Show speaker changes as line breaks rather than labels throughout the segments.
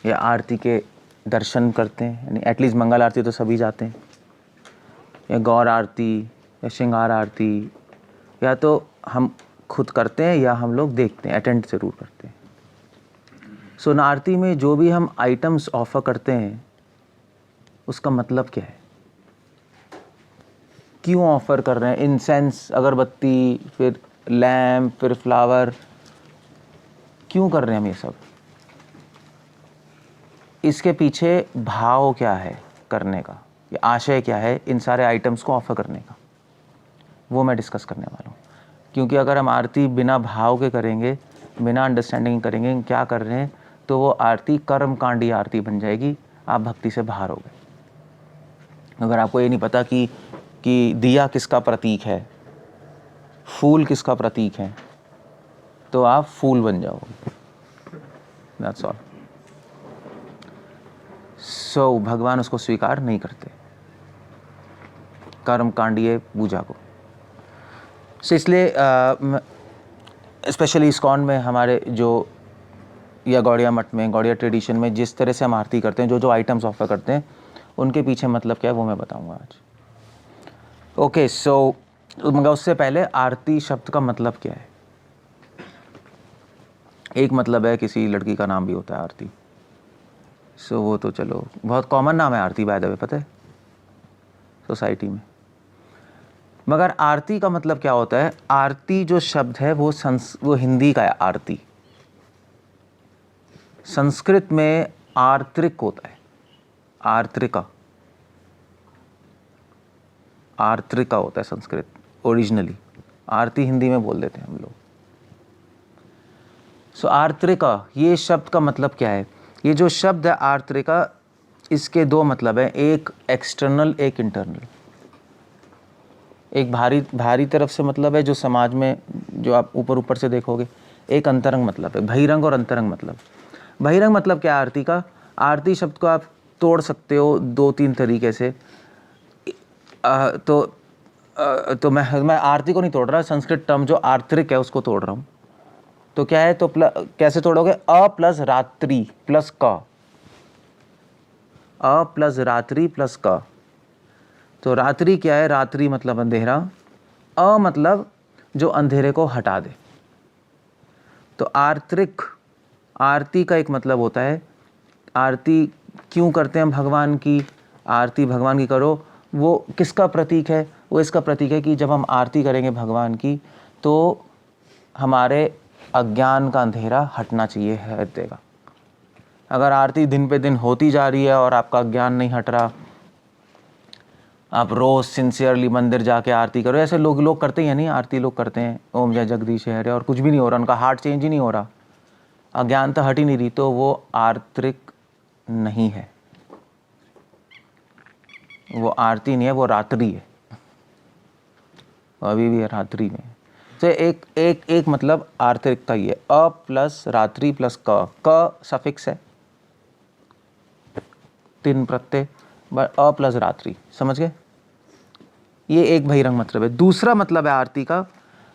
या आरती के दर्शन करते हैं, यानी एटलीस्ट मंगल आरती तो सभी जाते हैं, या गौर आरती या श्रृंगार आरती, या तो हम खुद करते हैं या हम लोग देखते हैं, अटेंड ज़रूर करते हैं। सो आरती में जो भी हम आइटम्स ऑफर करते हैं उसका मतलब क्या है, क्यों ऑफ़र कर रहे हैं? इंसेंस, अगरबत्ती, फिर लैम्प, फिर फ्लावर, क्यों कर रहे हैं हम ये सब? इसके पीछे भाव क्या है करने का, या आशय क्या है इन सारे आइटम्स को ऑफ़र करने का, वो मैं डिस्कस करने वाला हूँ। क्योंकि अगर हम आरती बिना भाव के करेंगे, बिना अंडरस्टैंडिंग करेंगे क्या कर रहे हैं, तो वो आरती कर्मकांडी आरती बन जाएगी, आप भक्ति से बाहर हो गए। अगर आपको ये नहीं पता कि दिया किसका प्रतीक है, फूल किसका प्रतीक है, तो आप फूल बन जाओगे। That's all. सो भगवान उसको स्वीकार नहीं करते, कर्मकांडीय पूजा को। सो इसलिए स्पेशली इस्कॉन में हमारे जो, या गौड़िया मठ में, गौड़िया ट्रेडिशन में जिस तरह से हम आरती करते हैं, जो आइटम्स ऑफर करते हैं, उनके पीछे मतलब क्या है वो मैं बताऊंगा आज। ओके, सो मगर उससे पहले आरती शब्द का मतलब क्या है। एक मतलब है किसी लड़की का नाम भी होता है आरती। सो वो तो चलो बहुत कॉमन नाम है आरती, बाय द वे, पता है सोसाइटी में। मगर आरती का मतलब क्या होता है? आरती जो शब्द है वो हिंदी का है आरती। संस्कृत में आर्त्रिक होता है, आर्त्रिका, आर्त्रिका होता है संस्कृत ओरिजिनली। आरती हिंदी में बोल देते हैं हम लोग। सो आर्त्रिका, ये शब्द का मतलब क्या है? ये जो शब्द है आर्त्रिका, इसके दो मतलब है, एक एक्सटर्नल, एक इंटरनल। एक भारी तरफ से मतलब है जो समाज में जो आप ऊपर से देखोगे, एक अंतरंग मतलब है, बहिरंग और अंतरंग मतलब। बहिरंग मतलब क्या है आरती का? आरती शब्द को आप तोड़ सकते हो दो तीन तरीके से। तो मैं आरती को नहीं तोड़ रहा, संस्कृत टर्म जो आर्त्रिक है उसको तोड़ रहा हूँ। तो क्या है, तो कैसे तोड़ोगे? अ प्लस रात्रि प्लस क, अ प्लस रात्रि प्लस क। तो रात्रि क्या है? रात्रि मतलब अंधेरा, अ मतलब जो अंधेरे को हटा दे। तो आर्त्रिक, आरती का एक मतलब होता है, आरती क्यों करते हैं भगवान की? आरती भगवान की करो, वो किसका प्रतीक है? वो इसका प्रतीक है कि जब हम आरती करेंगे भगवान की, तो हमारे अज्ञान का अंधेरा हटना चाहिए हृदय का। अगर आरती दिन पे दिन होती जा रही है और आपका ज्ञान नहीं हट रहा, आप रोज़ सिंसियरली मंदिर जाके आरती करो, ऐसे लोग करते हैं, नहीं आरती लोग करते हैं, ओम जय जगदीश हरे, और कुछ भी नहीं हो रहा, उनका हार्ट चेंज ही नहीं हो रहा, अज्ञानता हट ही नहीं रही, तो वो आर्त्रिक नहीं है, वो आरती नहीं है, वो रात्रि है, अभी भी रात्रि में। तो एक मतलब आर्त्रिक का ही है, अ प्लस रात्रि प्लस क सफिक्स है, तीन प्रत्यय, अ प्लस रात्रि, समझ गए? ये एक बहिरंग मतलब है। दूसरा मतलब है आरती का,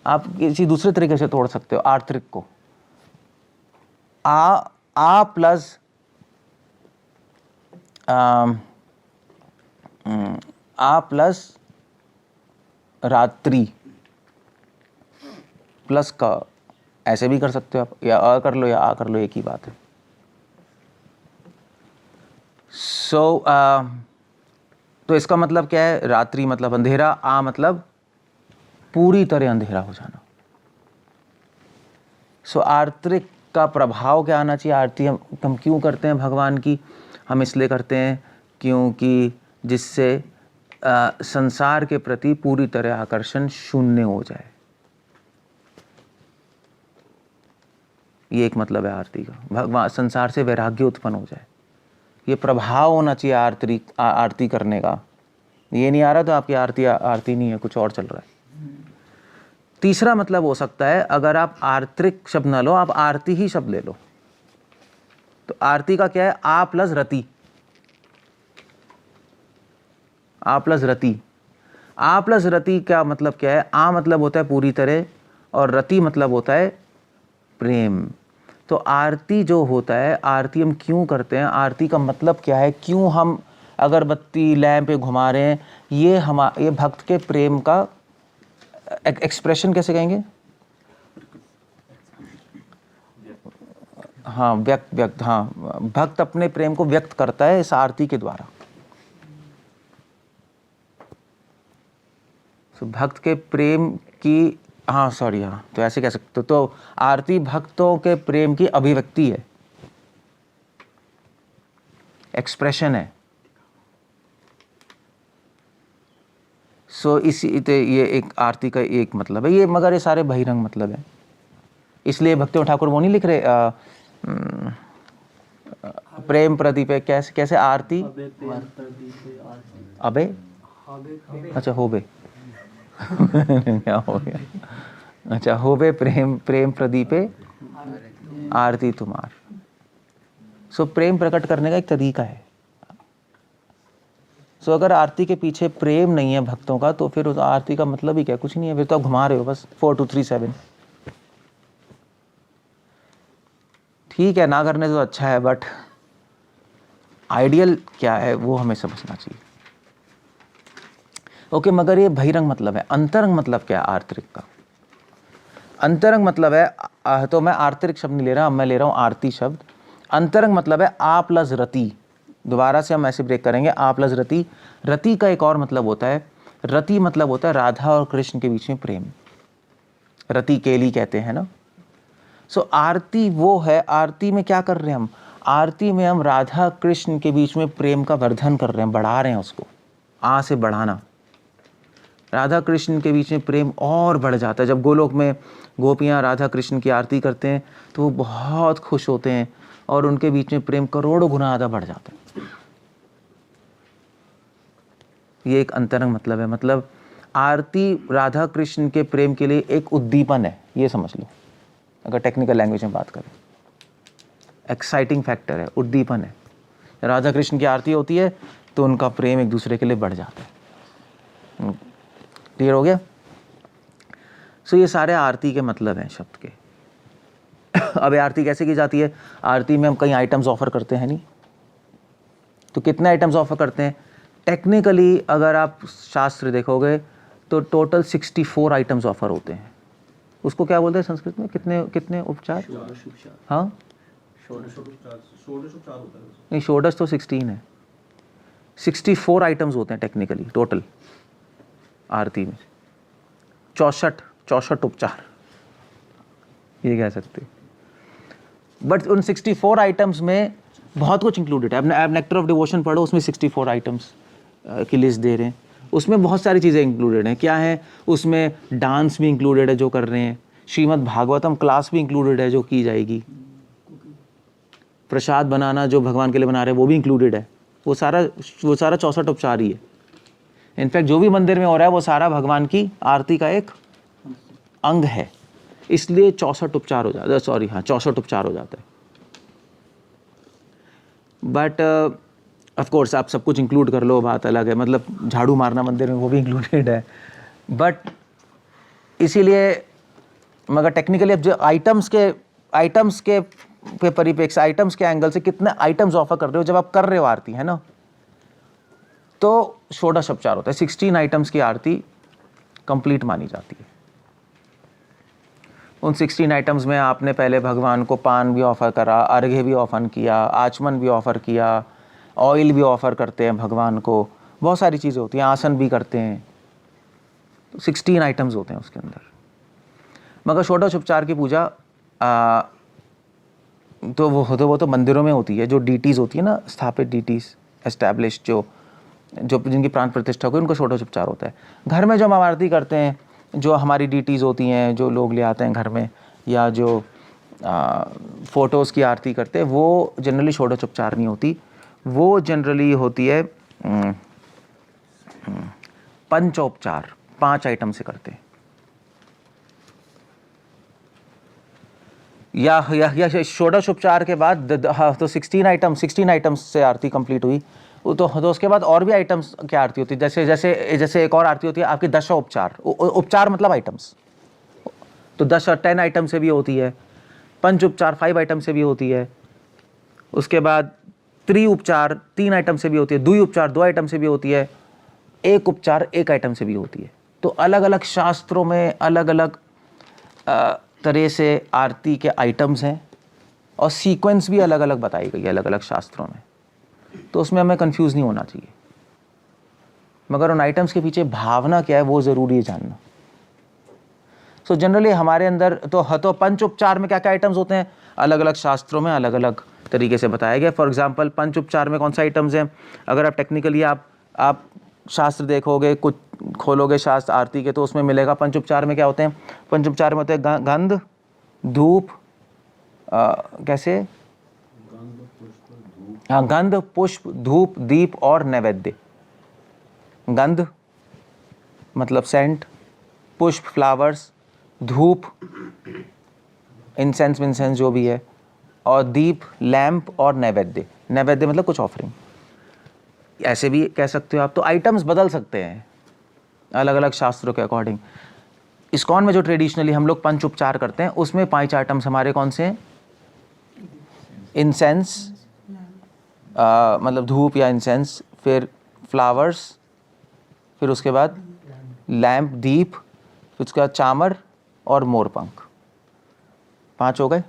आप किसी दूसरे तरीके से तोड़ सकते हो आर्त्रिक को, आ प्लस आ प्लस रात्रि प्लस का, ऐसे भी कर सकते हो आप, या अ कर लो या आ कर लो, एक ही बात है। तो इसका मतलब क्या है? रात्रि मतलब अंधेरा, आ मतलब पूरी तरह अंधेरा हो जाना। आर्त्रिक का प्रभाव क्या आना चाहिए? आरती हम क्यों करते हैं भगवान की? हम इसलिए करते हैं क्योंकि जिससे संसार के प्रति पूरी तरह आकर्षण शून्य हो जाए, ये एक मतलब है आरती का। भगवान संसार से वैराग्य उत्पन्न हो जाए, ये प्रभाव होना चाहिए आरती करने का। ये नहीं आ रहा तो आपकी आरती नहीं है, कुछ और चल रहा है। तीसरा मतलब हो सकता है, अगर आप आर्त्रिक शब्द ना लो, आप आरती ही शब्द ले लो, तो आरती का क्या है? आ प्लस रति, आ प्लस रति। आ प्लस रति का मतलब क्या है? आ मतलब होता है पूरी तरह, और रति मतलब होता है प्रेम। तो आरती जो होता है, आरती हम क्यों करते हैं, आरती का मतलब क्या है, क्यों हम अगरबत्ती लैंप पे घुमा रहे हैं, ये भक्त के प्रेम का एक्सप्रेशन कैसे कहेंगे, हाँ व्यक्त, हाँ भक्त अपने प्रेम को व्यक्त करता है इस आरती के द्वारा। तो भक्त के प्रेम की, हाँ सॉरी, हाँ तो ऐसे कह सकते हो, तो आरती भक्तों के प्रेम की अभिव्यक्ति है, एक्सप्रेशन है। सो इसी तो ये एक आरती का एक मतलब है ये, मगर ये सारे बहिरंग मतलब है। इसलिए भक्तियों ठाकुर वो नहीं लिख रहे प्रेम प्रदीप है, कैसे कैसे आरती, अबे अच्छा होबे क्या हो गया, अच्छा होबे प्रेम प्रेम प्रदीपे आरती तुम्हार। सो प्रेम प्रकट करने का एक तरीका है। सो अगर आरती के पीछे प्रेम नहीं है भक्तों का, तो फिर उस आरती का मतलब ही क्या, कुछ नहीं है, फिर तो आप घुमा रहे हो बस 4 2 3 7। ठीक है, ना करने तो अच्छा है, बट आइडियल क्या है वो हमें समझना चाहिए। ओके, मगर ये बहिरंग मतलब है। अंतरंग मतलब क्या है आर्तरिक का? अंतरंग मतलब है, तो मैं आर्तरिक शब्द नहीं ले रहा, मैं ले रहा हूं आरती शब्द। अंतरंग मतलब है आ प्लस रति। दोबारा से हम ऐसे ब्रेक करेंगे, आ प्लस रति। रति का एक और मतलब होता है, रति मतलब होता है राधा और कृष्ण के बीच में प्रेम, रति केली कहते हैं ना। सो आरती वो है, आरती में क्या कर रहे हैं हम, आरती में हम राधा कृष्ण के बीच में प्रेम का वर्धन कर रहे हैं, बढ़ा रहे हैं उसको, आ से बढ़ाना। राधा कृष्ण के बीच में प्रेम और बढ़ जाता है। जब गोलोक में गोपियाँ राधा कृष्ण की आरती करते हैं तो वो बहुत खुश होते हैं और उनके बीच में प्रेम करोड़ों गुना ज़्यादा बढ़ जाता है। ये एक अंतरंग मतलब है। मतलब आरती राधा कृष्ण के प्रेम के लिए एक उद्दीपन है, ये समझ लो, अगर टेक्निकल लैंग्वेज में बात करें। एक्साइटिंग फैक्टर है, उद्दीपन है। राधा कृष्ण की आरती होती है तो उनका प्रेम एक दूसरे के लिए बढ़ जाता है। क्लियर हो गया? सो ये सारे आरती के मतलब हैं शब्द के। अब आरती कैसे की जाती है? आरती में हम कई आइटम्स ऑफर करते हैं, नहीं तो कितने आइटम्स ऑफर करते हैं? टेक्निकली अगर आप शास्त्र देखोगे तो टोटल 64 आइटम्स ऑफर होते हैं। उसको क्या बोलते हैं संस्कृत में? कितने कितने उपचार? हाँ नहीं, षोडश तो 16 है, 64 आइटम्स होते हैं टेक्निकली टोटल आरती में। 64 उपचार ये कह सकते। बट उन 64 आइटम्स में बहुत कुछ इंक्लूडेड है। अब नेक्टर ऑफ डिवोशन पढ़ो, उसमें 64 आइटम्स की लिस्ट दे रहे हैं। उसमें बहुत सारी चीज़ें इंक्लूडेड हैं। क्या है उसमें? डांस भी इंक्लूडेड है जो कर रहे हैं, श्रीमद् भागवतम क्लास भी इंक्लूडेड है जो की जाएगी, प्रसाद बनाना जो भगवान के लिए बना रहे हैं वो भी इंक्लूडेड है। वो सारा 64 उपचार ही है। इनफैक्ट जो भी मंदिर में हो रहा है वो सारा भगवान की आरती का एक अंग है, इसलिए 64 उपचार हो जाता है। सॉरी, हाँ 64 उपचार हो जाता है। बट ऑफ कोर्स आप सब कुछ इंक्लूड कर लो, बात अलग है। मतलब झाड़ू मारना मंदिर में वो भी इंक्लूडेड है। बट इसीलिए मगर टेक्निकली अब जो आइटम्स के परिप्रेक्ष्य, आइटम्स के एंगल से कितने आइटम्स ऑफर कर रहे हो जब आप कर रहे हो आरती, है ना, तो षोडश उपचार होता है। 16 आइटम्स की आरती कंप्लीट मानी जाती है। उन 16 आइटम्स में आपने पहले भगवान को पान भी ऑफर करा, अर्घ्य भी ऑफर किया, आचमन भी ऑफर किया, ऑयल भी ऑफर करते हैं भगवान को, बहुत सारी चीज़ें होती हैं, आसन भी करते हैं। तो 16 आइटम्स होते हैं उसके अंदर। मगर षोडश उपचार की पूजा तो वो तो मंदिरों में होती है, जो डीटीज़ होती है ना, स्थापित डीटीज़, एस्टैब्लिश, जो जिनकी प्राण प्रतिष्ठा हो उनका षोडश उपचार होता है। घर में जो हम आरती करते हैं, जो हमारी डीटीज़ होती हैं, जो लोग ले आते हैं घर में, या जो फ़ोटोज़ की आरती करते हैं, वो जनरली षोडश उपचार नहीं होती। वो जनरली होती है पंचोपचार, 5 आइटम से करते हैं। या षोडश उपचार के बाद तो 16 आइटम्स से आरती कंप्लीट हुई। तो उसके बाद और भी आइटम्स की आरती होती है। जैसे एक और आरती होती है आपकी दशा उपचार। उपचार मतलब आइटम्स, तो 10 आइटम से भी होती है। पंच उपचार 5 आइटम से भी होती है, उसके बाद त्रि उपचार 3 आइटम से भी होती है, द्वि उपचार 2 आइटम से भी होती है, एक उपचार 1 आइटम से भी होती है। तो अलग अलग शास्त्रों में अलग अलग तरह से आरती के आइटम्स हैं और सीक्वेंस भी अलग अलग बताई गई है अलग अलग शास्त्रों में, तो उसमें हमें कंफ्यूज नहीं होना चाहिए, मगर उन आइटम्स के पीछे भावना क्या है वो ज़रूरी है जानना। सो जनरली हमारे अंदर तो पंच उपचार में क्या क्या आइटम्स होते हैं, अलग अलग शास्त्रों में अलग अलग तरीके से बताया गया। फॉर एग्जांपल पंच उपचार में कौन सा आइटम्स हैं, अगर आप टेक्निकली आप शास्त्र देखोगे, कुछ खोलोगे शास्त्र आरती के, तो उसमें मिलेगा पंच उपचार में क्या होते हैं। पंच उपचार में होते हैं गंध, धूप, कैसे, हाँ, गंध, पुष्प, धूप, दीप और नैवेद्य। गंध मतलब सेंट, पुष्प फ्लावर्स, धूप इंसेंस विंसेंस जो भी है, और दीप लैंप और नैवेद्य। नैवेद्य मतलब कुछ ऑफरिंग, ऐसे भी कह सकते हो आप। तो आइटम्स बदल सकते हैं अलग अलग शास्त्रों के अकॉर्डिंग। इस्कॉन में जो ट्रेडिशनली हम लोग पंच उपचार करते हैं उसमें 5 आइटम्स हमारे कौन से हैं, इंसेंस मतलब धूप या इंसेंस, फिर फ्लावर्स, फिर उसके बाद लैंप दीप, फिर उसके बाद चामर और मोरपंख। 5 हो गए,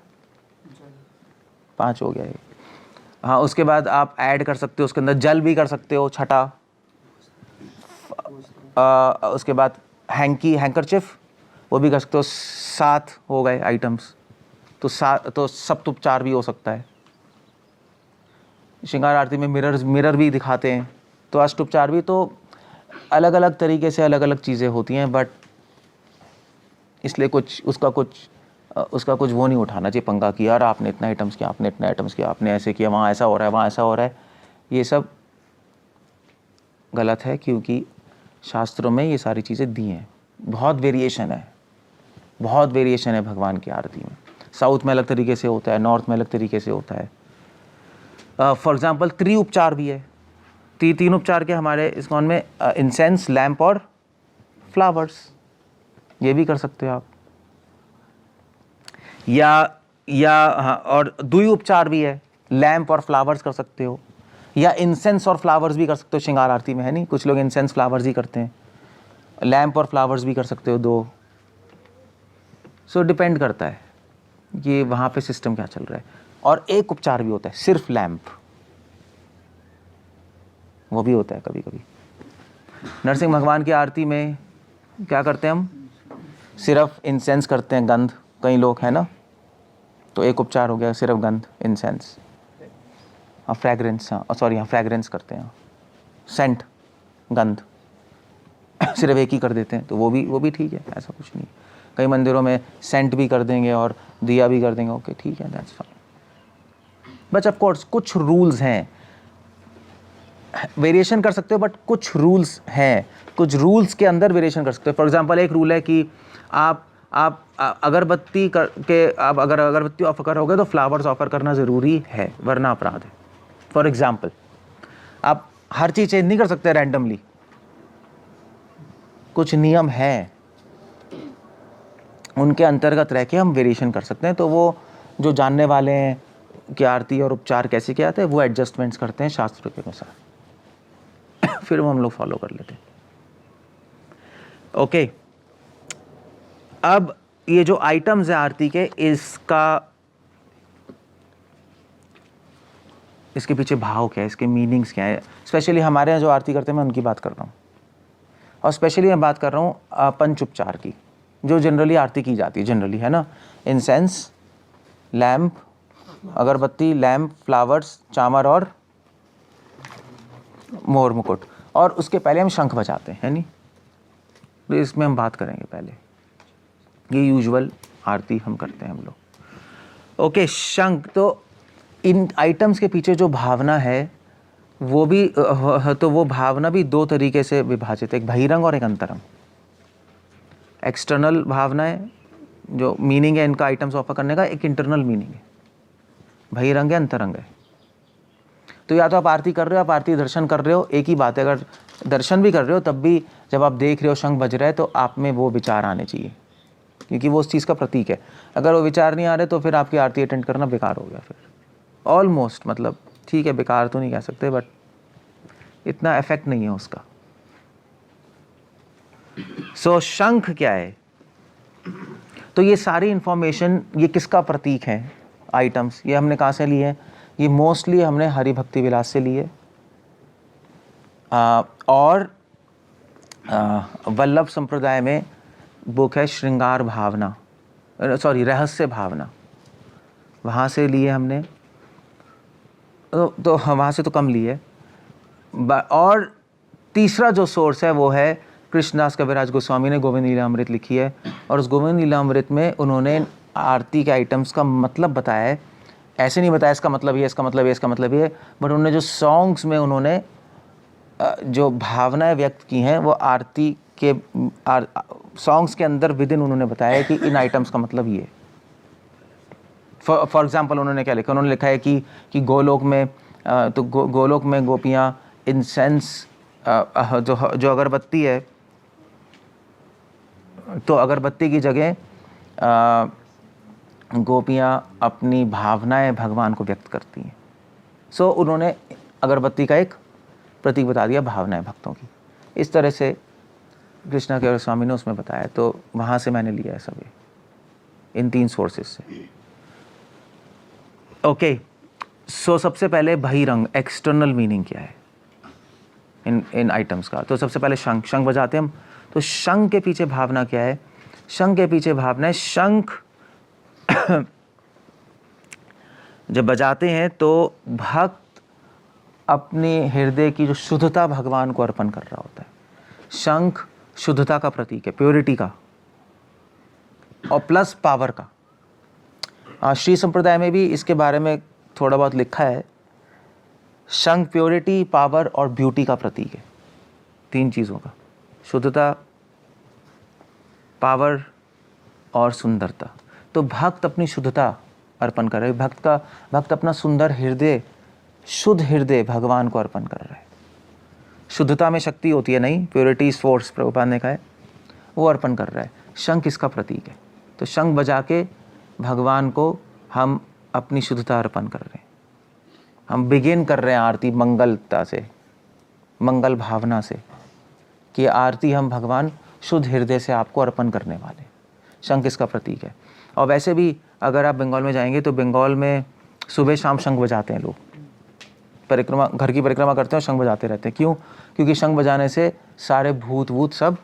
5 हो गया ये। हाँ, उसके बाद आप ऐड कर सकते हो उसके अंदर जल भी कर सकते हो, छठा। उसके बाद हैंकरचिफ वो भी कर सकते हो, 7 हो गए आइटम्स। तो सप्तोपचार भी हो सकता है। श्रृंगार आरती में मिरर भी दिखाते हैं, तो अष्टोपचार भी। तो अलग अलग तरीके से अलग अलग चीज़ें होती हैं, बट इसलिए उसका कुछ वो नहीं उठाना चाहिए पंगा कि यार आपने इतना आइटम्स किया, आपने इतना आइटम्स किया, आपने ऐसे किया, वहाँ ऐसा हो रहा है, वहाँ ऐसा हो रहा है। ये सब गलत है, क्योंकि शास्त्रों में ये सारी चीज़ें दी हैं। बहुत वेरिएशन है भगवान की आरती में। साउथ में अलग तरीके से होता है, नॉर्थ में अलग तरीके से होता है। फॉर एग्जाम्पल त्रि उपचार भी है। 3 उपचार के हमारे इस्कॉन में इंसेंस, लैंप और फ्लावर्स, ये भी कर सकते हो आप। या हाँ, और द्वि उपचार भी है, लैंप और फ्लावर्स कर सकते हो, या इंसेंस और फ्लावर्स भी कर सकते हो। श्रृंगार आरती में है नहीं, कुछ लोग इंसेंस फ्लावर्स ही करते हैं, लैंप और फ्लावर्स भी कर सकते हो 2। सो डिपेंड करता है कि वहाँ पे सिस्टम क्या चल रहा है। और एक उपचार भी होता है, सिर्फ लैंप, वो भी होता है कभी कभी। नरसिंह भगवान की आरती में क्या करते हैं हम, सिर्फ इंसेंस करते हैं, गंध, कई लोग हैं ना, तो एक उपचार हो गया सिर्फ गंध इंसेंस। हाँ, फ्रैग्रेंस, हाँ सॉरी, हाँ फ्रैग्रेंस करते हैं, सेंट गंध सिर्फ एक ही कर देते हैं, तो वो भी ठीक है, ऐसा कुछ नहीं। कई मंदिरों में सेंट भी कर देंगे और दिया भी कर देंगे, ओके ठीक है, that's fine. But of course कुछ रूल्स हैं, वेरिएशन कर सकते हो, बट कुछ रूल्स हैं, कुछ रूल्स के अंदर वेरिएशन कर सकते हो। फॉर एग्जांपल एक रूल है कि आप अगरबत्ती करके आप अगर अगरबत्ती ऑफर करोगे तो फ्लावर्स ऑफर करना ज़रूरी है, वरना अपराध है। फॉर एग्जांपल आप हर चीज़ चेंज नहीं कर सकते रैंडमली, कुछ नियम हैं, उनके अंतर्गत रह के हम वेरिएशन कर सकते हैं। तो वो जो जानने वाले हैं कि आरती और उपचार कैसे किया जाता है, वो एडजस्टमेंट्स करते हैं शास्त्र के अनुसार फिर वो हम लोग फॉलो कर लेते हैं। ओके, अब ये जो आइटम्स है आरती के, इसके पीछे भाव क्या है, इसके मीनिंग्स क्या है। स्पेशली हमारे यहाँ जो आरती करते हैं मैं उनकी बात कर रहा हूँ, और स्पेशली मैं बात कर रहा हूँ पंच उपचार की, जो जनरली आरती की जाती है जनरली, है ना। इंसेंस, लैम्प, अगरबत्ती, लैम्प, फ्लावर्स, चामर और मोर मुकुट, और उसके पहले हम शंख बजाते हैं, है नहीं। तो इसमें हम बात करेंगे पहले, ये यूजुअल आरती हम करते हैं हम लोग। ओके, शंख। तो इन आइटम्स के पीछे जो भावना है वो भी तो वो भावना भी 2 तरीके से विभाजित है, एक बहिरंग और एक अंतरंग। एक्सटर्नल भावना है, जो मीनिंग है इनका आइटम्स ऑफर करने का, एक इंटरनल मीनिंग है, बहिरंग है, अंतरंग है। तो या तो आप आरती कर रहे हो, आप आरती दर्शन कर रहे हो, एक ही बात है। अगर दर्शन भी कर रहे हो तब भी जब आप देख रहे हो शंख बज रहा है तो आप में वो विचार आने चाहिए क्योंकि वो उस चीज़ का प्रतीक है। अगर वो विचार नहीं आ रहे तो फिर आपकी आरती अटेंड करना बेकार हो गया फिर, ऑलमोस्ट, मतलब ठीक है, बेकार तो नहीं कह सकते बट इतना इफेक्ट नहीं है उसका। सो शंख क्या है? तो ये सारी इंफॉर्मेशन, ये किसका प्रतीक है? आइटम्स ये हमने कहाँ से लिए हैं? ये मोस्टली हमने हरि भक्ति विलास से लिए, और वल्लभ संप्रदाय में बुक है श्रृंगार भावना, सॉरी रहस्य भावना, वहाँ से लिए हमने। तो वहाँ से तो कम लिए। और तीसरा जो सोर्स है वो है कृष्णदास कविराज गोस्वामी ने गोविंद लीलामृत लिखी है, और उस गोविंद लीलामृत में उन्होंने आरती के आइटम्स का मतलब बताया है। ऐसे नहीं बताया इसका मतलब ये, इसका मतलब ये, इसका मतलब ये, बट उन्होंने जो सॉन्ग्स में उन्होंने जो भावनाएं व्यक्त की हैं वो आरती के सॉन्ग्स के अंदर विद इन उन्होंने बताया है कि इन आइटम्स का मतलब ये। फॉर एग्जाम्पल उन्होंने क्या लिखा? उन्होंने लिखा है कि गोलोक में तो गोलोक में गोपियाँ इंसेंस, जो अगरबत्ती है, तो अगरबत्ती की जगह गोपियाँ अपनी भावनाएं भगवान को व्यक्त करती हैं। सो उन्होंने अगरबत्ती का एक प्रतीक बता दिया भावनाएं भक्तों की। इस तरह से कृष्णा के स्वामी ने उसमें बताया, तो वहाँ से मैंने लिया है सब ये, इन 3 सोर्सेज से। ओके, सो सबसे पहले बहिरंग, एक्सटर्नल मीनिंग क्या है इन आइटम्स का? तो सबसे पहले शंख, शंख बजाते हैं हम, तो शंख के पीछे भावना क्या है? शंख के पीछे भावना है, शंख जब बजाते हैं तो भक्त अपने हृदय की जो शुद्धता भगवान को अर्पण कर रहा होता है। शंख शुद्धता का प्रतीक है, प्योरिटी का, और प्लस पावर का। श्री संप्रदाय में भी इसके बारे में थोड़ा बहुत लिखा है। शंख प्योरिटी, पावर और ब्यूटी का प्रतीक है, 3 चीज़ों का, शुद्धता, पावर और सुंदरता। तो भक्त अपनी शुद्धता अर्पण कर रहे हैं, भक्त अपना सुंदर हृदय, शुद्ध हृदय भगवान को अर्पण कर रहा है। शुद्धता में शक्ति होती है, नहीं, प्योरिटी इज फोर्स, प्रभुपाद ने कहा है, वो अर्पण कर रहा है। शंख इसका प्रतीक है, तो शंख बजा के भगवान को हम अपनी शुद्धता अर्पण कर रहे हैं। हम बिगिन कर रहे हैं आरती मंगलता से, मंगल भावना से, कि आरती हम भगवान शुद्ध हृदय से आपको अर्पण करने वाले। शंख इसका प्रतीक है। और वैसे भी अगर आप बंगाल में जाएंगे तो बंगाल में सुबह शाम शंख बजाते हैं लोग, परिक्रमा, घर की परिक्रमा करते हैं और शंख बजाते रहते हैं। क्यों? क्योंकि शंख बजाने से सारे भूत वूत सब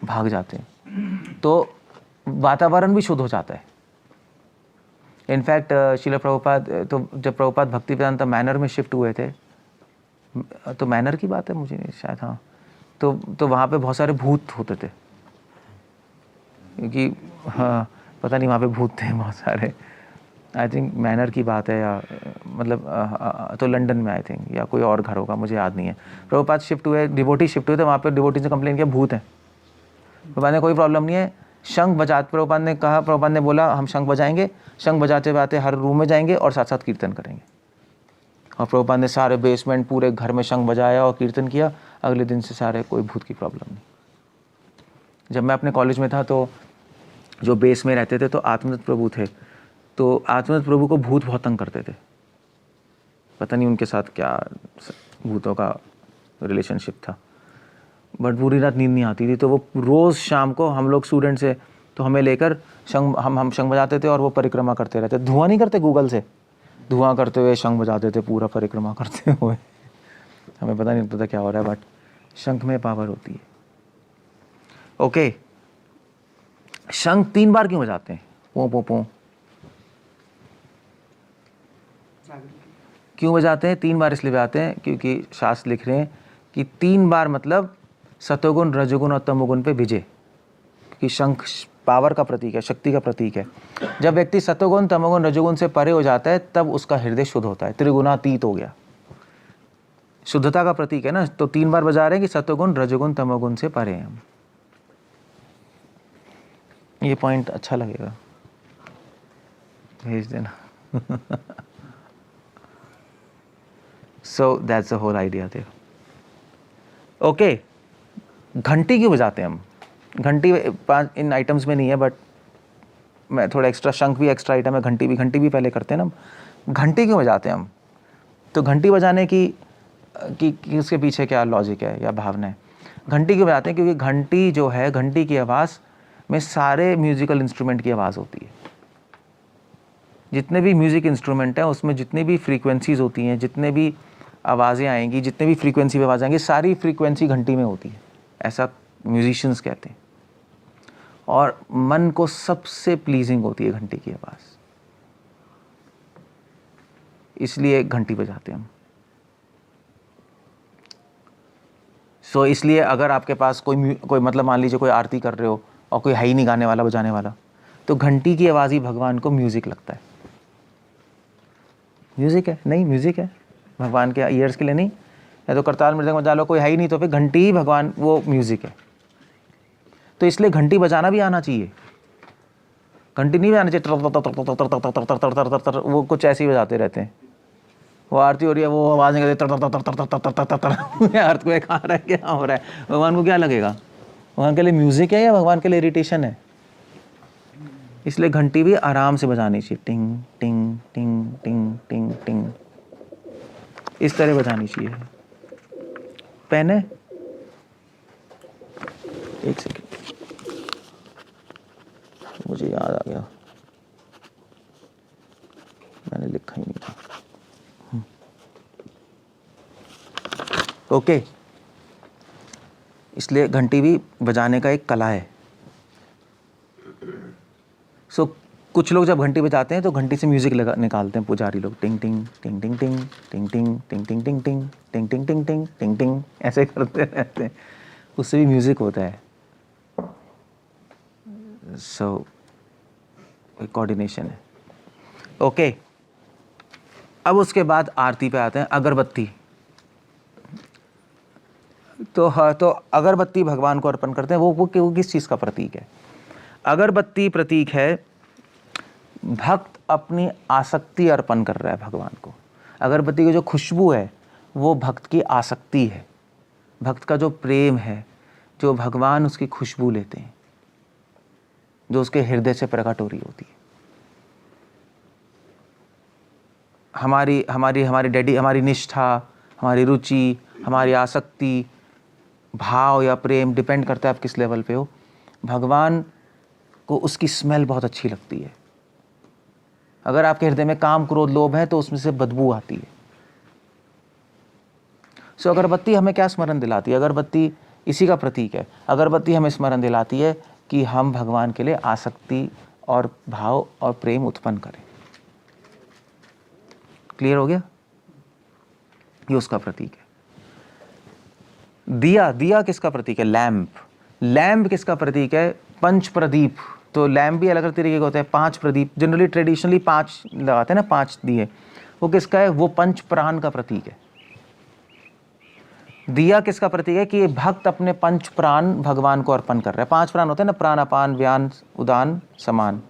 भाग जाते हैं, तो वातावरण भी शुद्ध हो जाता है। इनफैक्ट श्रील प्रभुपाद, तो जब प्रभुपाद भक्ति वेदांत मैनर में शिफ्ट हुए थे, तो मैनर की बात है मुझे नहीं शायद, हाँ, तो वहाँ पे बहुत सारे भूत होते थे, क्योंकि हाँ पता नहीं वहाँ पे भूत थे बहुत सारे। आई थिंक मैनर की बात है, या मतलब तो लंदन में आई थिंक, या कोई और घर होगा, मुझे याद नहीं है। प्रभुपाद शिफ्ट हुए, डिवोटी शिफ्ट हुए थे, वहाँ पे डिवोटी से कंप्लेन किया भूत है। प्रभुपाद ने कोई प्रॉब्लम नहीं है, शंख बजा, प्रभुपाद ने कहा, प्रभुपाद ने बोला हम शंख बजाएंगे, शंख बजाते बजाते हर रूम में जाएंगे और साथ साथ कीर्तन करेंगे। और प्रभुपाद ने सारे बेसमेंट पूरे घर में शंख बजाया और कीर्तन किया। अगले दिन से सारे, कोई भूत की प्रॉब्लम नहीं। जब मैं अपने कॉलेज में था तो जो बेस में रहते थे तो आत्मदत्त प्रभु थे, तो आत्मदत्त प्रभु को भूत बहुत तंग करते थे, पता नहीं उनके साथ क्या भूतों का रिलेशनशिप था, बट पूरी रात नींद नहीं आती थी। तो वो रोज़ शाम को हम लोग स्टूडेंट से, तो हमें लेकर शंख, हम शंख बजाते थे और वो परिक्रमा करते रहते। धुआं नहीं करते गूगल से, धुआं करते हुए शंख बजाते थे पूरा परिक्रमा करते हुए। हमें पता नहीं पता क्या हो रहा है, बट शंख में पावर होती है। ओके, शंख 3 बार क्यों बजाते हैं? पो पो पो क्यों बजाते हैं? 3 बार इसलिए बजाते हैं क्योंकि शास्त्र लिख रहे हैं कि 3 बार मतलब सतोगुण, रजोगुण और तमोगुण पे विजय। कि शंख पावर का प्रतीक है, शक्ति का प्रतीक है। जब व्यक्ति सतोगुण, तमोगुण, रजोगुण से परे हो जाता है तब उसका हृदय शुद्ध होता है, त्रिगुणातीत हो गया। शुद्धता का प्रतीक है ना, तो 3 बार बजा रहे हैं कि सतोगुण, रजोगुण, तमोगुण से परे हैं हम। ये पॉइंट अच्छा लगेगा, भेज देना। So that's the whole idea there. Okay, घंटी क्यों बजाते हैं हम? घंटी इन आइटम्स में नहीं है, बट मैं थोड़ा एक्स्ट्रा, शंख भी एक्स्ट्रा आइटम है, घंटी भी पहले करते हैं ना। घंटी क्यों बजाते हैं हम? तो घंटी बजाने की उसके पीछे क्या लॉजिक है या भावना है? घंटी क्यों बजाते हैं? क्योंकि घंटी जो है, घंटी की आवाज़ में सारे म्यूजिकल इंस्ट्रूमेंट की आवाज़ होती है। जितने भी म्यूज़िक इंस्ट्रूमेंट हैं उसमें जितनी भी फ्रीक्वेंसीज़ होती हैं, जितने भी आवाज़ें आएंगी, जितने भी फ्रीक्वेंसी पे आवाज़ आएंगी, सारी फ्रीक्वेंसी घंटी में होती है, ऐसा म्यूजिशियंस कहते हैं। और मन को सबसे प्लीजिंग होती है घंटी की आवाज़, इसलिए घंटी बजाते हैं हम। सो इसलिए अगर आपके पास कोई मतलब मान लीजिए कोई आरती कर रहे हो और कोई है ही नहीं गाने वाला बजाने वाला, तो घंटी की आवाज़ ही भगवान को म्यूज़िक लगता है। म्यूज़िक है, नहीं म्यूज़िक है भगवान के ईयर्स के लिए नहीं है। तो करताल मृदंग बजा लो, कोई है ही नहीं, तो फिर घंटी ही भगवान वो म्यूज़िक है। तो इसलिए घंटी बजाना भी आना चाहिए। घंटी नहीं बजाना चाहिए वो कुछ ऐसे ही बजाते रहते हैं। वो आरती हो रही है, वो आवाज़ निकलती है, अर्थ को खा रहा है, क्या हो रहा है? भगवान को क्या लगेगा? भगवान के लिए म्यूज़िक है या भगवान के लिए इरिटेशन है? इसलिए घंटी भी आराम से बजानी चाहिए, टिंग टिंग टिंग टिंग टिंग टिंग, इस तरह बजानी चाहिए। पेन है? एक सेकेंड, मुझे याद आ गया, मैंने लिखा ही नहीं था। ओके, इसलिए घंटी भी बजाने का एक कला है। सो कुछ लोग जब घंटी बजाते हैं तो घंटी से म्यूजिक निकालते हैं पुजारी लोग, टिंग टिंग टिंग टिंग टिंग टिंग टिंग टिंग टिंग टिंग टिंग टिंग टिंग टिंग टिंग टिंग टिंग, ऐसे करते रहते हैं, उससे भी म्यूजिक होता है। सो कोऑर्डिनेशन है। ओके, अब उसके बाद आरती पे आते हैं। अगरबत्ती, तो हाँ, तो अगरबत्ती भगवान को अर्पण करते हैं। वो किस चीज़ का प्रतीक है? अगरबत्ती प्रतीक है, भक्त अपनी आसक्ति अर्पण कर रहा है भगवान को। अगरबत्ती की जो खुशबू है वो भक्त की आसक्ति है, भक्त का जो प्रेम है, जो भगवान उसकी खुशबू लेते हैं, जो उसके हृदय से प्रकट हो रही होती है। हमारी निष्ठा, हमारी रुचि, हमारी आसक्ति, भाव या प्रेम डिपेंड करता है आप किस लेवल पे हो। भगवान को उसकी स्मेल बहुत अच्छी लगती है। अगर आपके हृदय में काम, क्रोध, लोभ है तो उसमें से बदबू आती है। सो अगरबत्ती हमें क्या स्मरण दिलाती है? अगरबत्ती इसी का प्रतीक है। अगरबत्ती हमें स्मरण दिलाती है कि हम भगवान के लिए आसक्ति और भाव और प्रेम उत्पन्न करें। क्लियर हो गया? ये उसका प्रतीक है। दिया किसका प्रतीक है? लैंप किसका प्रतीक है? पंच प्रदीप। तो लैंप भी अलग अलग तरीके के होते हैं। 5 प्रदीप, जनरली ट्रेडिशनली 5 लगाते हैं ना, 5 दिए। वो किसका है? वो पंच प्राण का प्रतीक है। दिया किसका प्रतीक है? कि ये भक्त अपने पंच प्राण भगवान को अर्पण कर रहा है। 5 प्राण होते हैं ना, प्राण, अपान, व्यान, उदान, समान,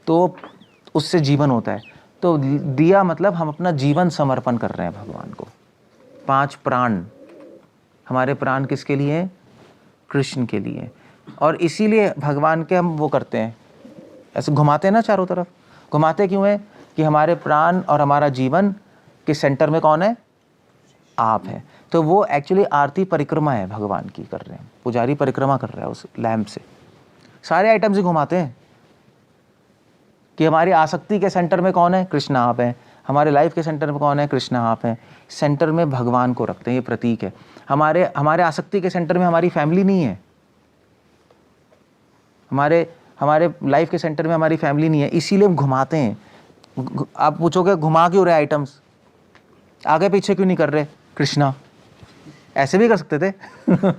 तो उससे जीवन होता है। तो दिया मतलब हम अपना जीवन समर्पण कर रहे हैं भगवान को। 5 प्राण, हमारे प्राण किसके लिए हैं? कृष्ण के लिए। और इसीलिए भगवान के हम वो करते हैं, ऐसे घुमाते हैं ना चारों तरफ। घुमाते क्यों है? कि हमारे प्राण और हमारा जीवन के सेंटर में कौन है? आप है। तो वो एक्चुअली आरती परिक्रमा है भगवान की कर रहे हैं, पुजारी परिक्रमा कर रहा है उस लैंप से। सारे आइटम्स ही घुमाते हैं कि हमारी आसक्ति के सेंटर में कौन है? कृष्ण आप हैं। हमारे लाइफ के सेंटर में कौन है? कृष्ण आप हैं। सेंटर में भगवान को रखते हैं, ये प्रतीक है। हमारे आसक्ति के सेंटर में हमारी फैमिली नहीं है, हमारे लाइफ के सेंटर में हमारी फैमिली नहीं है, इसीलिए हम घुमाते हैं। आप पूछोगे घुमा क्यों रहे आइटम्स, आगे पीछे क्यों नहीं कर रहे? कृष्णा, ऐसे भी कर सकते थे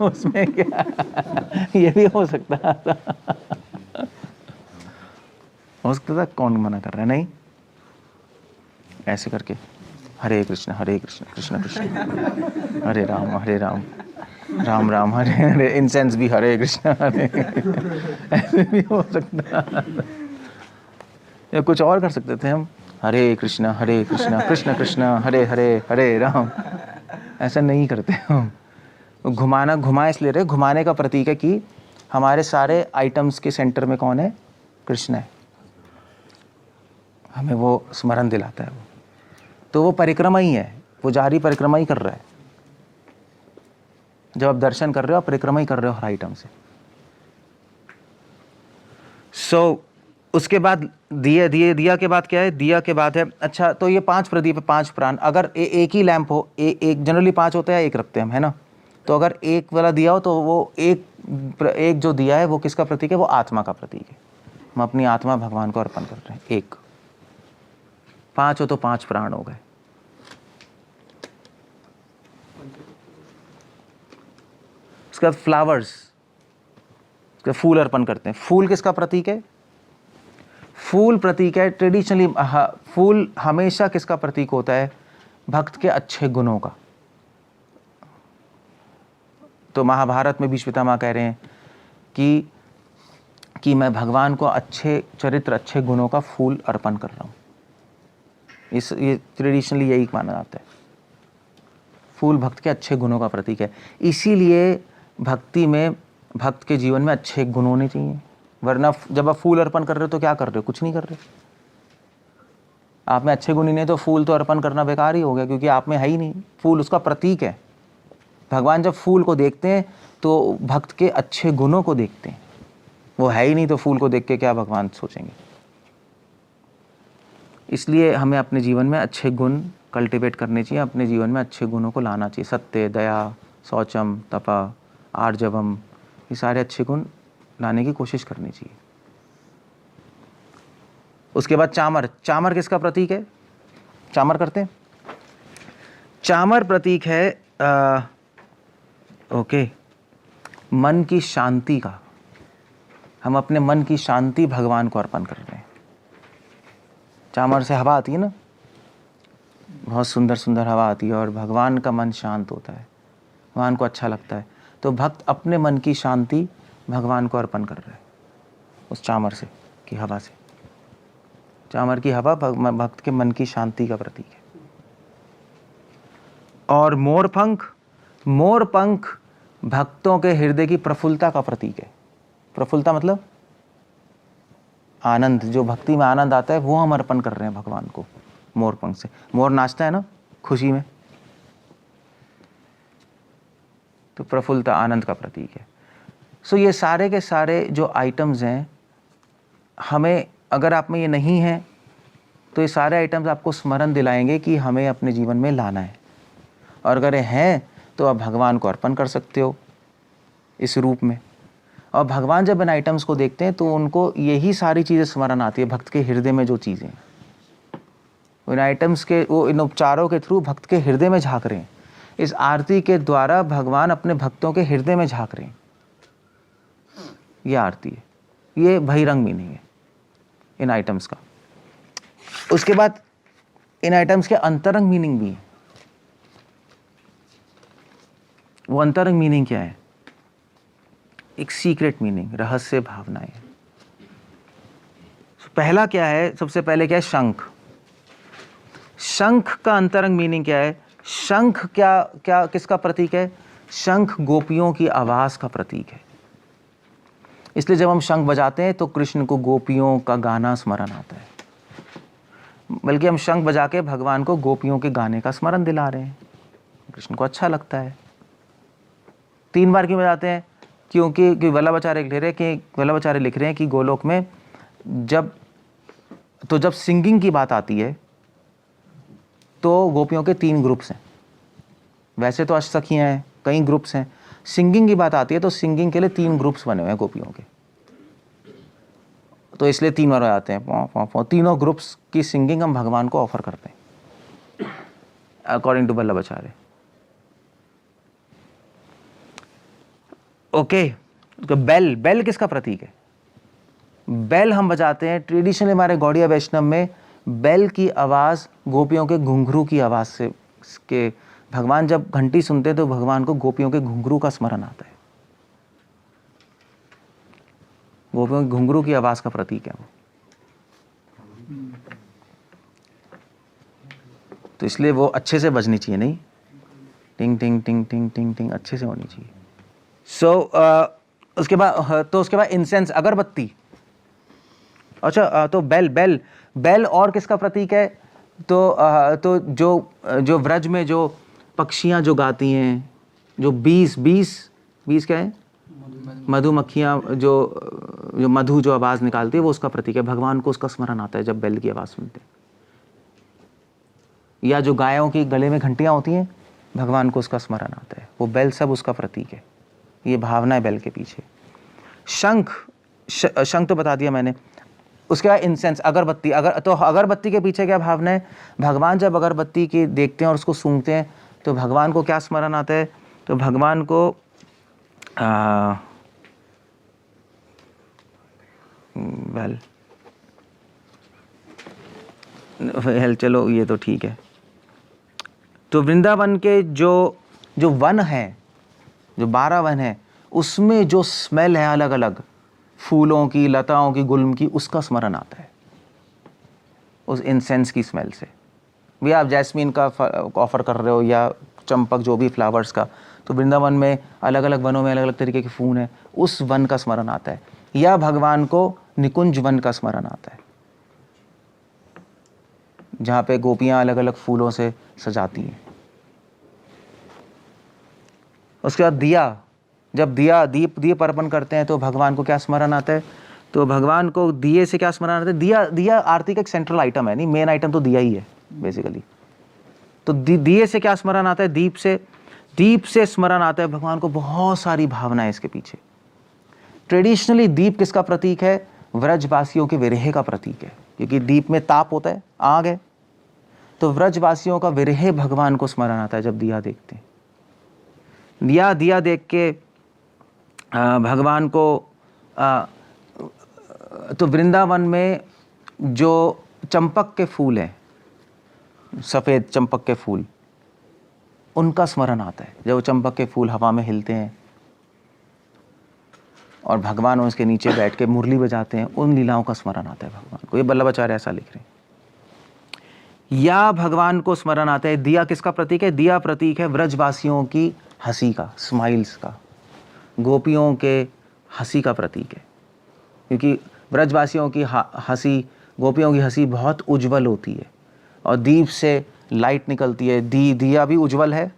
उसमें क्या ये भी हो सकता था, हो सकता था। कौन मना कर रहा है? नहीं, ऐसे करके हरे कृष्ण कृष्ण कृष्ण हरे राम राम राम हरे हरे, इंसेंस भी हरे कृष्ण हरे ऐसे भी हो सकता है। या कुछ और कर सकते थे हम, हरे कृष्ण कृष्ण कृष्ण हरे हरे हरे राम। ऐसा नहीं करते हम। घुमा इसलिए रहे, घुमाने का प्रतीक है कि हमारे सारे आइटम्स के सेंटर में कौन है? कृष्ण है, हमें वो स्मरण दिलाता है वो। तो वो परिक्रमा ही है, पुजारी परिक्रमा ही कर रहा है। जब आप दर्शन कर रहे हो आप परिक्रमा ही कर रहे हो हर आइटम से। उसके बाद दिया के बाद क्या है? दिया के बाद है, अच्छा तो ये 5 प्रदीप है, 5 प्राण। अगर एक ही लैंप हो, एक जनरली 5 होता है, एक रखते हैं हम, है ना। तो अगर एक वाला दिया हो तो वो एक जो दिया है वो किसका प्रतीक है? वो आत्मा का प्रतीक है। हम अपनी आत्मा भगवान को अर्पण कर रहे हैं। एक 5 हो तो 5 प्राण हो गए। उसके बाद फ्लावर्स, फूल अर्पण करते हैं। फूल किसका प्रतीक है? फूल प्रतीक है ट्रेडिशनली, फूल हमेशा किसका प्रतीक होता है? भक्त के अच्छे गुणों का। तो महाभारत में भीष्म पितामह कह रहे हैं कि मैं भगवान को अच्छे चरित्र, अच्छे गुणों का फूल अर्पण कर रहा हूँ। ये ट्रेडिशनली यही माना जाता है। फूल भक्त के अच्छे गुणों का प्रतीक है। इसीलिए भक्ति में, भक्त के जीवन में अच्छे गुण होने चाहिए। वरना जब आप फूल अर्पण कर रहे हो तो क्या कर रहे हो? कुछ नहीं कर रहे। आप में अच्छे गुण ही नहीं तो फूल तो अर्पण करना बेकार ही हो गया, क्योंकि आप में है ही नहीं। फूल उसका प्रतीक है। भगवान जब फूल को देखते हैं तो भक्त के अच्छे गुणों को देखते हैं। वो है ही नहीं तो फूल को देख के क्या भगवान सोचेंगे? इसलिए हमें अपने जीवन में अच्छे गुण कल्टिवेट करने चाहिए, अपने जीवन में अच्छे गुणों को लाना चाहिए। सत्य, दया, शौचम, तपा, आर्जवम, ये सारे अच्छे गुण लाने की कोशिश करनी चाहिए। उसके बाद चामर। चामर किसका प्रतीक है? चामर करते हैं। चामर प्रतीक है मन की शांति का। हम अपने मन की शांति भगवान को अर्पण कर रहे हैं। चामर से हवा आती है ना, बहुत सुंदर सुंदर हवा आती है और भगवान का मन शांत होता है, भगवान को अच्छा लगता है। तो भक्त अपने मन की शांति भगवान को अर्पण कर रहा है उस चामर से, की हवा से। चामर की हवा भक्त के मन की शांति का प्रतीक है। और मोरपंख, मोरपंख भक्तों के हृदय की प्रफुल्लता का प्रतीक है। प्रफुल्लता मतलब आनंद, जो भक्ति में आनंद आता है वो हम अर्पण कर रहे हैं भगवान को मोरपंख से। मोर नाचता है ना खुशी में, तो प्रफुल्लता आनंद का प्रतीक है। सो ये सारे के सारे जो आइटम्स हैं, हमें, अगर आप में ये नहीं है तो ये सारे आइटम्स आपको स्मरण दिलाएंगे कि हमें अपने जीवन में लाना है। और अगर ये हैं तो आप भगवान को अर्पण कर सकते हो इस रूप में। और भगवान जब इन आइटम्स को देखते हैं तो उनको यही सारी चीज़ें स्मरण आती है, भक्त के हृदय में जो चीज़ें, इन आइटम्स के, वो इन उपचारों के थ्रू भक्त के हृदय में झांक रहे हैं। इस आरती के द्वारा भगवान अपने भक्तों के हृदय में झांक रहे हैं। ये आरती है, ये बहिरंग मीनिंग है इन आइटम्स का। उसके बाद इन आइटम्स के अंतरंग मीनिंग भी है। वो अंतरंग मीनिंग क्या है? एक सीक्रेट मीनिंग, रहस्य भावनाएं। पहला क्या है? सबसे पहले क्या है? शंख। शंख का अंतरंग मीनिंग क्या है? शंख क्या किसका प्रतीक है? शंख गोपियों की आवाज का प्रतीक है। इसलिए जब हम शंख बजाते हैं तो कृष्ण को गोपियों का गाना स्मरण आता है। बल्कि हम शंख बजा के भगवान को गोपियों के गाने का स्मरण दिला रहे हैं, कृष्ण को अच्छा लगता है। 3 बार क्यों बजाते हैं? क्योंकि वल्लभाचार्य लिख रहे हैं कि गोलोक में जब सिंगिंग की बात आती है तो गोपियों के 3 ग्रुप्स हैं। वैसे तो अष्टसखियां हैं, कई ग्रुप्स हैं। सिंगिंग की बात आती है तो सिंगिंग के लिए 3 ग्रुप्स बने हुए हैं गोपियों के, तो इसलिए 3 बार आते हैं। तीनों ग्रुप्स की सिंगिंग हम भगवान को ऑफर करते हैं अकॉर्डिंग टू वल्लभाचार्य। ओके, तो बेल किसका प्रतीक है? बेल हम बजाते हैं ट्रेडिशनली, हमारे गौड़िया वैष्णव में बेल की आवाज़ गोपियों के घुंघरू की आवाज़ से के भगवान जब घंटी सुनते हैं तो भगवान को गोपियों के घुंघरू का स्मरण आता है। गोपियों के घुंघरू की आवाज़ का प्रतीक है वो। तो इसलिए वो अच्छे से बजनी चाहिए, नहीं टिंग टिंग टिंग टिंग टिंग टिंग, अच्छे से होनी चाहिए। उसके बाद इंसेंस, अगरबत्ती। अच्छा तो बेल बेल बेल और किसका प्रतीक है? तो जो व्रज में जो पक्षियां जो गाती हैं, जो बीस बीस बीस क्या है, मधुमक्खियां जो मधु जो आवाज निकालती है, वो उसका प्रतीक है। भगवान को उसका स्मरण आता है जब बेल की आवाज सुनते हैं। या जो गायों की गले में घंटियां होती हैं, भगवान को उसका स्मरण आता है। वो बेल सब उसका प्रतीक है। ये भावना है बेल के पीछे। शंख शंख तो बता दिया मैंने। उसके बाद इंसेंस, अगरबत्ती। अगरबत्ती के पीछे क्या भावना है? भगवान जब अगरबत्ती की देखते हैं और उसको सूंघते हैं तो भगवान को क्या स्मरण आता है? तो भगवान को वेल चलो ये तो ठीक है। तो वृंदावन के जो वन है, जो 12 वन है, उसमें जो स्मेल है अलग अलग फूलों की, लताओं की, गुलम की, उसका स्मरण आता है उस इंसेंस की स्मेल से। भी आप जैस्मीन का ऑफर कर रहे हो या चंपक, जो भी फ्लावर्स का, तो वृंदावन में अलग अलग वनों में अलग अलग तरीके के फूल हैं, उस वन का स्मरण आता है। या भगवान को निकुंज वन का स्मरण आता है, जहाँ पे गोपियाँ अलग अलग फूलों से सजाती हैं। उसके बाद दिया, जब दीप अर्पण करते हैं तो भगवान को क्या स्मरण आता है? तो भगवान को दिए से क्या स्मरण आता है? दिया आरती का एक सेंट्रल आइटम है, नहीं मेन आइटम तो दिया ही है बेसिकली। तो दिए से क्या स्मरण आता है? दीप से स्मरण आता है भगवान को। बहुत सारी भावनाएं इसके पीछे। ट्रेडिशनली दीप किसका प्रतीक है? व्रजवासियों के विरह का प्रतीक है, क्योंकि दीप में ताप होता है, आग है। तो व्रजवासियों का विरह भगवान को स्मरण आता है जब दिया देखते हैं। दिया देख के भगवान को तो वृंदावन में जो चंपक के फूल हैं, सफ़ेद चंपक के फूल, उनका स्मरण आता है जब वो चंपक के फूल हवा में हिलते हैं और भगवान उसके नीचे बैठ के मुरली बजाते हैं। उन लीलाओं का स्मरण आता है भगवान को। ये बल्लभाचार्य ऐसा लिख रहे हैं। या भगवान को स्मरण आता है। दिया किसका प्रतीक है? दिया प्रतीक है व्रजवासियों की हंसी का, स्माइल्स का, गोपियों के हंसी का प्रतीक है। क्योंकि व्रजवासियों की हंसी, गोपियों की हंसी बहुत उज्जवल होती है और दीप से लाइट निकलती है। दिया भी उज्जवल है,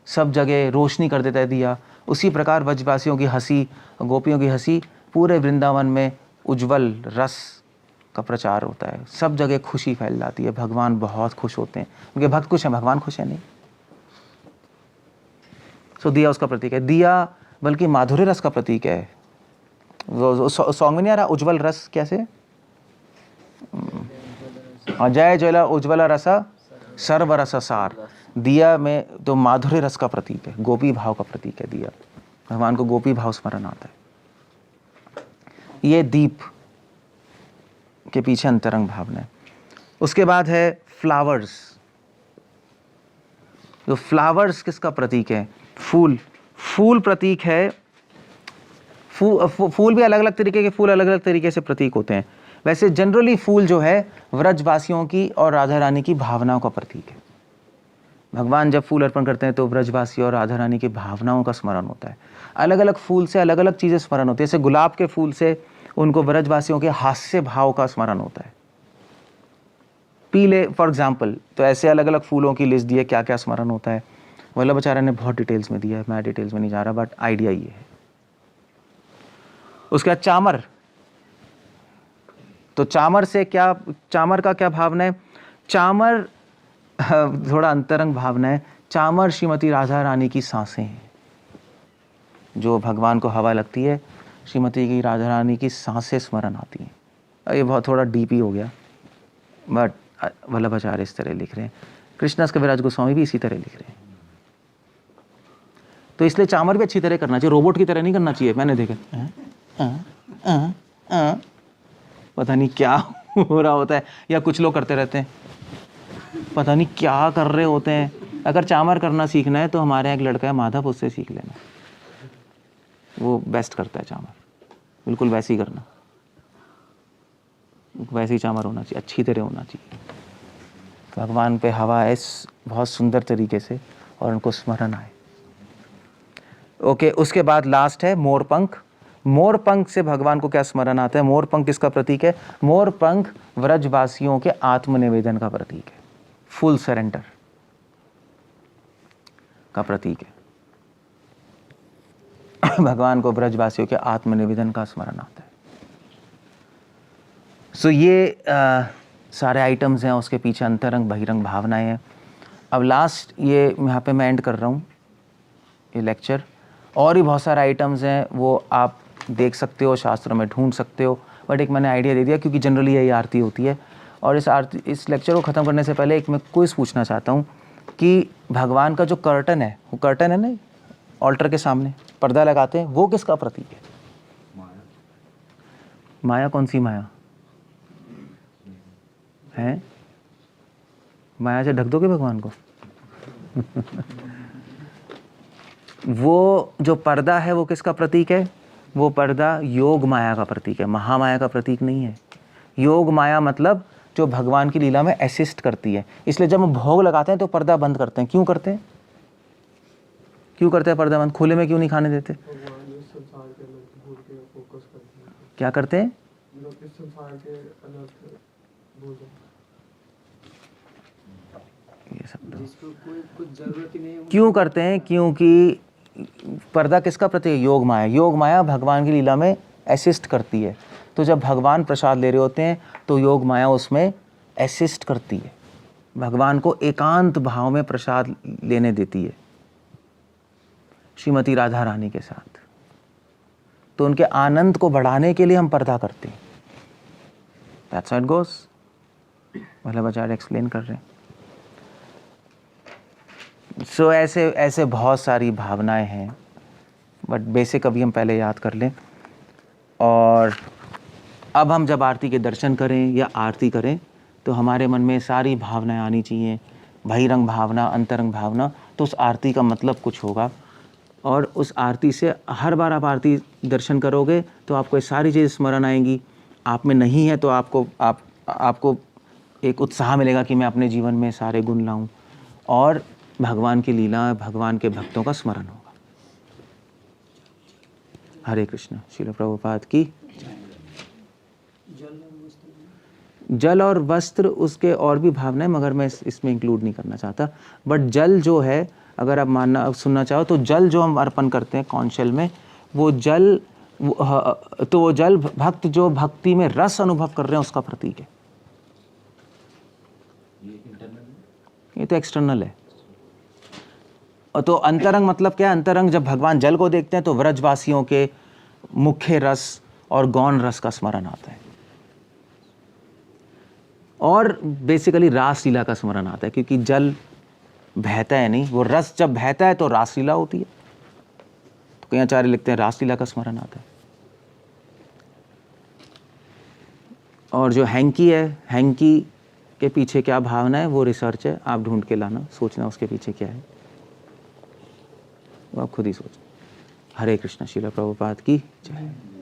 सब जगह रोशनी कर देता है दिया। उसी प्रकार व्रजवासियों की हंसी, गोपियों की हंसी, पूरे वृंदावन में उज्जवल रस का प्रचार होता है। सब जगह खुशी फैल जाती है। भगवान बहुत खुश होते हैं, उनके भक्त खुश हैं, भगवान खुश है नहीं। सो दिया उसका प्रतीक है। दिया बल्कि माधुर्य रस का प्रतीक है। सॉन्ग में नहीं आ रहा उज्जवल रस कैसे? जय ज्वला उज्ज्वला रस सर्व रस सार। दिया में तो माधुर्य रस का प्रतीक है, गोपी भाव का प्रतीक है दिया। भगवान को गोपी भाव स्मरण आता है। ये दीप के पीछे अंतरंग भावना है। उसके बाद है फ्लावर्स। तो फ्लावर्स किसका प्रतीक है? फूल प्रतीक है। फूल भी अलग अलग तरीके के फूल अलग अलग तरीके से प्रतीक होते हैं। वैसे जनरली फूल जो है व्रजवासियों की और राधा रानी की भावनाओं का प्रतीक है। भगवान जब फूल अर्पण करते हैं तो व्रजवासी और राधा रानी की भावनाओं का स्मरण होता है। अलग अलग फूल से अलग अलग चीज़ें स्मरण होती है। जैसे गुलाब के फूल से उनको व्रजवासियों के हास्य भाव का स्मरण होता है। पीले फॉर एग्जाम्पल, तो ऐसे अलग अलग फूलों की लिस्ट दी है क्या क्या स्मरण होता है। वल्लभाचार्य ने बहुत डिटेल्स में दिया है, मैं डिटेल्स में नहीं जा रहा, बट आइडिया ये है। उसके बाद चामर। तो चामर का क्या भावना है? चामर थोड़ा अंतरंग भावना है। चामर श्रीमती राधा रानी की सांसें हैं। जो भगवान को हवा लगती है, श्रीमती की राधा रानी की सांसें स्मरण आती हैं। ये बहुत थोड़ा डीपी हो गया, बट वल्लभाचार्य इस तरह लिख रहे हैं। कृष्णदास कविराज गोस्वामी भी इसी तरह लिख रहे हैं। तो इसलिए चामर भी अच्छी तरह करना चाहिए, रोबोट की तरह नहीं करना चाहिए। मैंने देखा पता नहीं क्या हो रहा होता है, या कुछ लोग करते रहते हैं, पता नहीं क्या कर रहे होते हैं। अगर चामर करना सीखना है तो हमारे यहाँ एक लड़का है माधव, उससे सीख लेना, वो बेस्ट करता है चामर। बिल्कुल वैसे ही करना, वैसे ही चामर होना चाहिए, अच्छी तरह होना चाहिए। भगवान पे हवा है बहुत सुंदर तरीके से और उनको स्मरण आए। ओके, उसके बाद लास्ट है मोरपंख। मोर पंख से भगवान को क्या स्मरण आता है? मोर पंख किसका प्रतीक है? मोर पंख व्रजवासियों के आत्मनिवेदन का प्रतीक है, फुल सरेंडर का प्रतीक है। भगवान को ब्रजवासियों के आत्मनिवेदन का स्मरण आता है। सो ये सारे आइटम्स हैं, उसके पीछे अंतरंग बहिरंग भावनाएं हैं। अब लास्ट ये यहाँ पे मैं एंड कर रहा हूँ ये लेक्चर। और भी बहुत सारे आइटम्स हैं, वो आप देख सकते हो, शास्त्रों में ढूंढ सकते हो, बट एक मैंने आइडिया दे दिया क्योंकि जनरली यही आरती होती है। और इस लेक्चर को ख़त्म करने से पहले एक मैं क्विज पूछना चाहता हूँ कि भगवान का जो कर्टन है, वो कर्टन है ना ऑल्टर के सामने पर्दा लगाते हैं, वो किसका प्रतीक है? माया। कौन सी माया है? माया से ढक दोगे भगवान को? वो जो पर्दा है वो किसका प्रतीक है? वो पर्दा योग माया का प्रतीक है, महामाया का प्रतीक नहीं है। योग माया मतलब जो भगवान की लीला में असिस्ट करती है। इसलिए जब हम भोग लगाते हैं तो पर्दा बंद करते हैं। क्यों करते हैं? क्यों करते हैं पर्दा बंद? खुले में क्यों नहीं खाने देते? क्या करते हैं? ये सब क्यों करते हैं? क्योंकि पर्दा किसका प्रतीक है? योग माया। योग माया भगवान की लीला में असिस्ट करती है। तो जब भगवान प्रसाद ले रहे होते हैं तो योग माया उसमें असिस्ट करती है, भगवान को एकांत भाव में प्रसाद लेने देती है श्रीमती राधा रानी के साथ। तो उनके आनंद को बढ़ाने के लिए हम पर्दा करते हैं। That's how it goes। Vallabhacharya explain कर रहे हैं। सो ऐसे बहुत सारी भावनाएं हैं, बट बेसिक अभी हम पहले याद कर लें। और अब हम जब आरती के दर्शन करें या आरती करें तो हमारे मन में सारी भावनाएं आनी चाहिए, बहिरंग भावना, अंतरंग भावना। तो उस आरती का मतलब कुछ होगा। और उस आरती से हर बार आप आरती दर्शन करोगे तो आपको ये सारी चीज़ स्मरण आएंगी। आप में नहीं है तो आपको एक उत्साह मिलेगा कि मैं अपने जीवन में सारे गुण लाऊं, और भगवान की लीला, भगवान के भक्तों का स्मरण होगा। हरे कृष्ण। श्रील प्रभुपाद की जल और वस्त्र उसके और भी भावनाएं, मगर मैं इसमें इंक्लूड नहीं करना चाहता। बट जल जो है, अगर आप सुनना चाहो तो जल जो हम अर्पण करते हैं कौंशल में, वो जल भक्त जो भक्ति में रस अनुभव कर रहे हैं उसका प्रतीक है। ये तो एक्सटर्नल है। और तो अंतरंग मतलब क्या है? अंतरंग जब भगवान जल को देखते हैं तो व्रजवासियों के मुख्य रस और गौण रस का स्मरण आता है, और बेसिकली रासलीला का स्मरण आता है, क्योंकि जल बहता है नहीं, वो रस जब बहता है तो रासलीला होती है। तो कई आचार्य लिखते हैं रासलीला का स्मरण आता है। और जो हैंकी है, हैंकी के पीछे क्या भावना है वो रिसर्च है, आप ढूंढ के लाना, सोचना उसके पीछे क्या है, वो आप खुद ही सोचना। हरे कृष्ण। श्रील प्रभुपाद की जय।